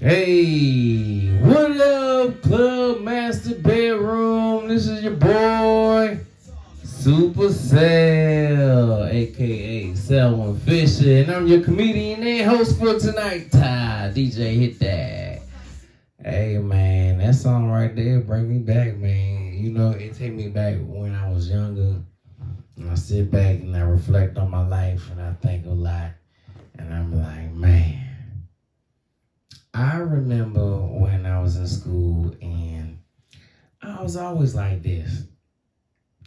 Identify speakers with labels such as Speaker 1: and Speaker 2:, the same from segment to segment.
Speaker 1: Hey, what up, Club Master Bedroom? This is your boy, Super Cell, aka Selwyn Fisher, and I'm your comedian and host for tonight. DJ, hit that. Hey, man, that song right there bring me back, man. You know, it take me back when I was younger, and I sit back and I reflect on my life, and I think a lot, and I'm like, man. I remember when I was in school and I was always like this.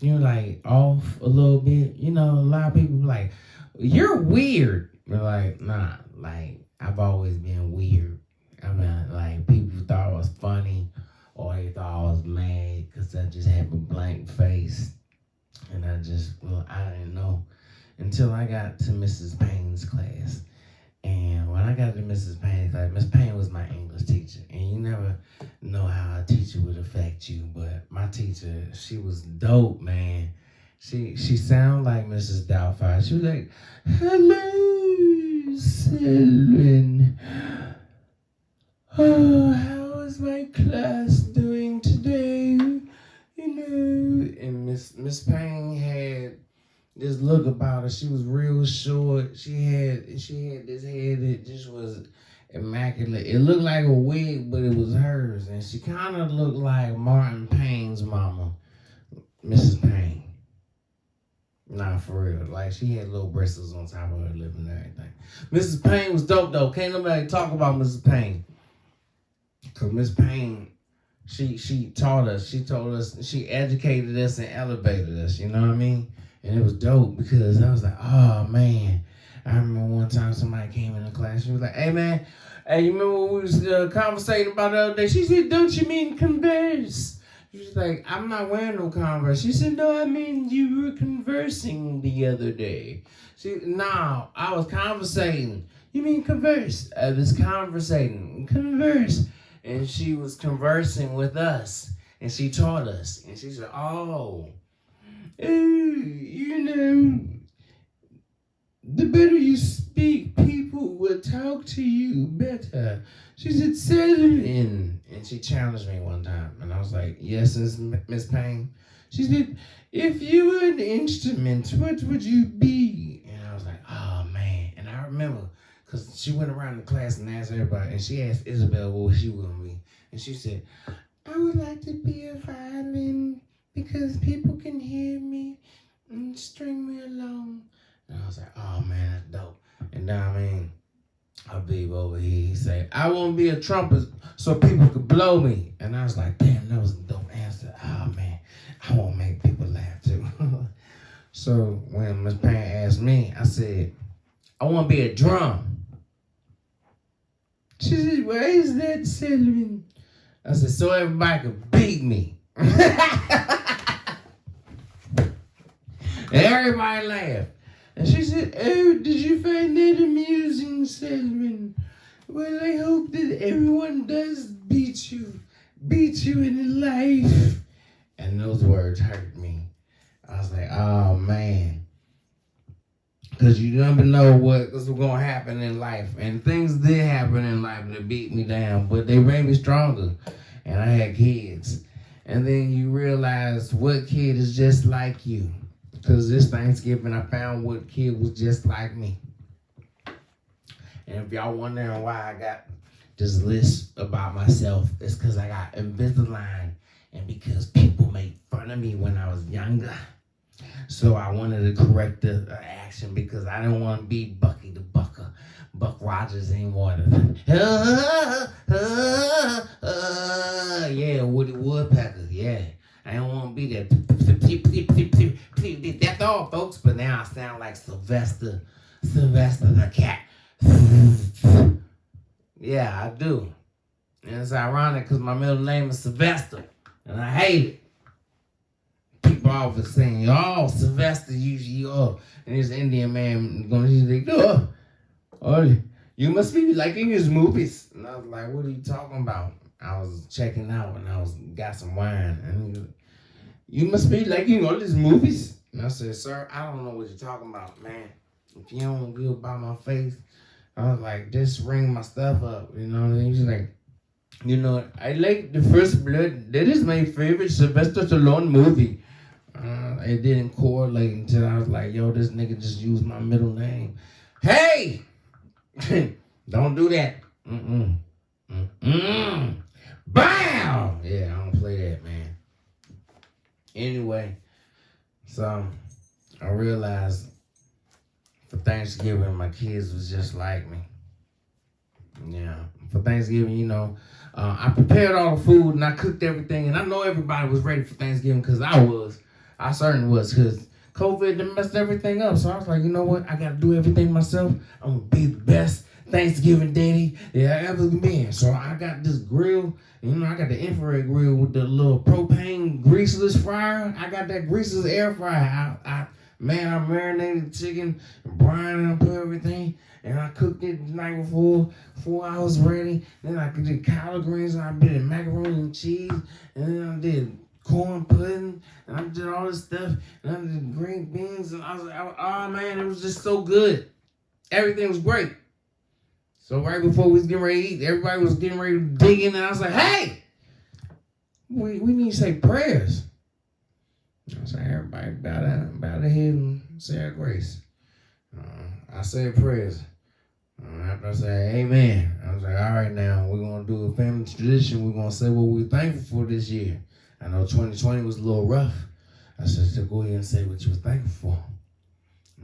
Speaker 1: Like off a little bit. A lot of people be like, you're weird. But like, nah, like I've always been weird. I mean, like people thought I was funny or they thought I was mad because I just had a blank face. And I didn't know until I got to Mrs. Payne's class. And when I got to Mrs. Payne's class, Miss Payne was my English teacher. And you never know how a teacher would affect you. But my teacher, she was dope, man. She sounded like Mrs. Doubtfire. She was like, hello, Selwyn. Oh, how is my class doing today? And Miss Payne had this look about her. She was real short. She had this head that just was immaculate. It looked like a wig, but it was hers. And she kind of looked like Martin Payne's mama, Mrs. Payne. Nah, for real. Like, she had little bristles on top of her lip and everything. Mrs. Payne was dope, though. Can't nobody talk about Mrs. Payne. Because Miss Payne, she taught us. She told us. She educated us and elevated us. You know what I mean? And it was dope because I was like, oh, man. I remember one time somebody came in the class. She was like, hey, man. Hey, you remember what we was conversating about the other day? She said, don't you mean Converse? She was like, I'm not wearing no Converse. She said, no, I mean you were conversing the other day. No, I was conversating. You mean Converse? I was conversating. Converse. And she was conversing with us. And she taught us. And she said, oh, the better you speak, people will talk to you better. She said, Selwyn. And she challenged me one time. And I was like, yes, Miss Payne. She said, if you were an instrument, what would you be? And I was like, oh, man. And I remember, because she went around the class and asked everybody. And she asked Isabel what she would be. And she said, I would like to be a violin because people can hear me and string me along. And I was like, oh, man, that's dope. And then, Habib over here, he said, I want to be a trumpet so people could blow me. And I was like, damn, that was a dope answer. Oh, man, I want to make people laugh, too. So when Miss Payne asked me, I said, I want to be a drum. She said, why is that, Selwyn? I said, so everybody could beat me. And everybody laughed. And she said, oh, did you find that amusing, Selwyn? Well, I hope that everyone does beat you in life. And those words hurt me. I was like, oh, man. Because you never know what's going to happen in life. And things did happen in life that beat me down, but they made me stronger. And I had kids. And then you realize what kid is just like you. Because this Thanksgiving, I found what kid was just like me. And if y'all wondering why I got this list about myself, it's because I got Invisalign and because people made fun of me when I was younger. So I wanted to correct the action because I didn't want to be Bucky the Bucker, Buck Rogers anymore. Yeah, Woody Woodpecker, yeah. I don't want to be that. That's all, folks. But now I sound like Sylvester the cat. Yeah, I do. And it's ironic because my middle name is Sylvester. And I hate it. People always saying, oh, Sylvester usually, oh. And this Indian man going to say, oh, you must be liking his movies. And I was like, what are you talking about? I was checking out and got some wine. And he was, you must be liking all these movies. And I said, sir, I don't know what you're talking about, man. If you don't good about my face, I was like, just ring my stuff up. You know what I mean? She's like, you know, I like The First Blood. That is my favorite Sylvester Stallone movie. It didn't correlate until I was like, yo, this nigga just used my middle name. Hey! Don't do that. Bam! Yeah, I don't play that, man. Anyway, so I realized for Thanksgiving, my kids was just like me. Yeah, for Thanksgiving, you know, I prepared all the food and I cooked everything, and I know everybody was ready for Thanksgiving because I certainly was, because COVID done messed everything up. So I was like, you know what? I got to do everything myself. I'm going to be the best Thanksgiving daddy that I ever been. So I got this grill. You know, I got the infrared grill with the little propane greaseless fryer. I got that greaseless air fryer. I marinated the chicken, brine and put everything, and I cooked it the night before, 4 hours ready. Then I did collard greens, and I did macaroni and cheese, and then I did corn pudding, and I did all this stuff, and I did green beans, and I was like, oh man, it was just so good. Everything was great. So right before we was getting ready to eat, everybody was getting ready to dig in, and I was like, hey, we need to say prayers. I was like, everybody bow their head and say our grace. I said prayers. After I said amen, I was like, all right, now we're going to do a family tradition. We're going to say what we're thankful for this year. I know 2020 was a little rough. I said, so go ahead and say what you were thankful for.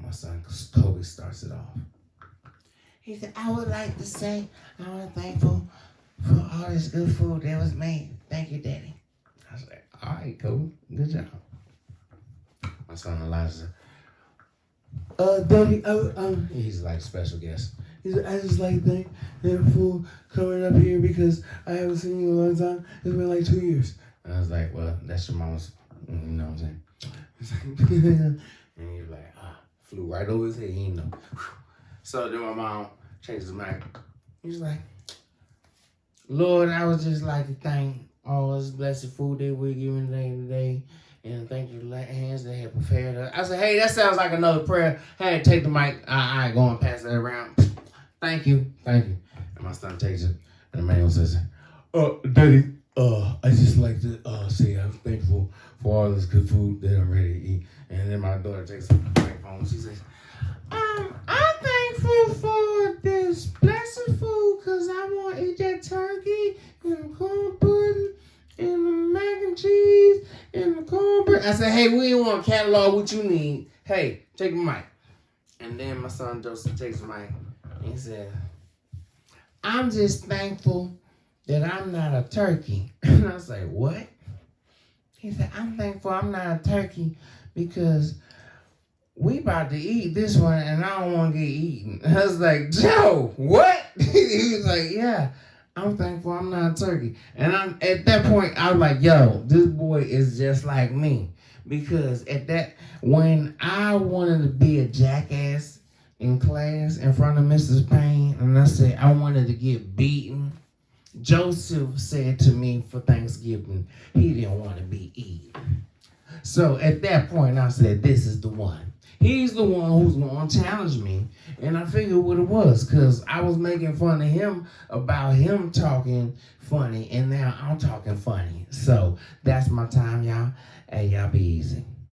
Speaker 1: My son Kobe starts it off. He said, I would like to say I'm thankful for all this good food that was made. Thank you, Daddy. I was like, all right, Kobe, good job. My son Elijah said, Daddy, he's like special guest. He said, I just like thank them for coming up here because I haven't seen you in a long time. It's been like 2 years. And I was like, well, that's your mama's, you know what I'm saying? And he was like, flew right over his head. He didn't know. So then my mom changed the mic. He was like, Lord, I would just like to thank all this blessed food that we're giving today. And thank you to the hands that have prepared us. I said, hey, that sounds like another prayer. Hey, take the mic. I ain't going to pass that around. Thank you. And my son takes it. And the man says, Daddy, I just like to say I'm thankful for all this good food that I'm ready to eat. And then my daughter takes the microphone. She says, I'm thankful for this blessed food because I want to eat that turkey and the corn pudding and the mac and cheese and the cornbread. I said, hey, we didn't want to catalog what you need. Hey, take the mic. And then my son Joseph takes the mic and he said, I'm just thankful that I'm not a turkey. And I was like, what? He said, I'm thankful I'm not a turkey because we about to eat this one and I don't want to get eaten. I was like, Joe, what? He was like, yeah, I'm thankful I'm not a turkey. And at that point, I was like, yo, this boy is just like me. Because when I wanted to be a jackass in class in front of Mrs. Payne, and I said I wanted to get beaten, Joseph said to me for Thanksgiving, he didn't want to be eaten. So at that point, I said, this is the one. He's the one who's going to challenge me. And I figured what it was, because I was making fun of him about him talking funny, and now I'm talking funny. So that's my time, y'all. Hey, y'all be easy.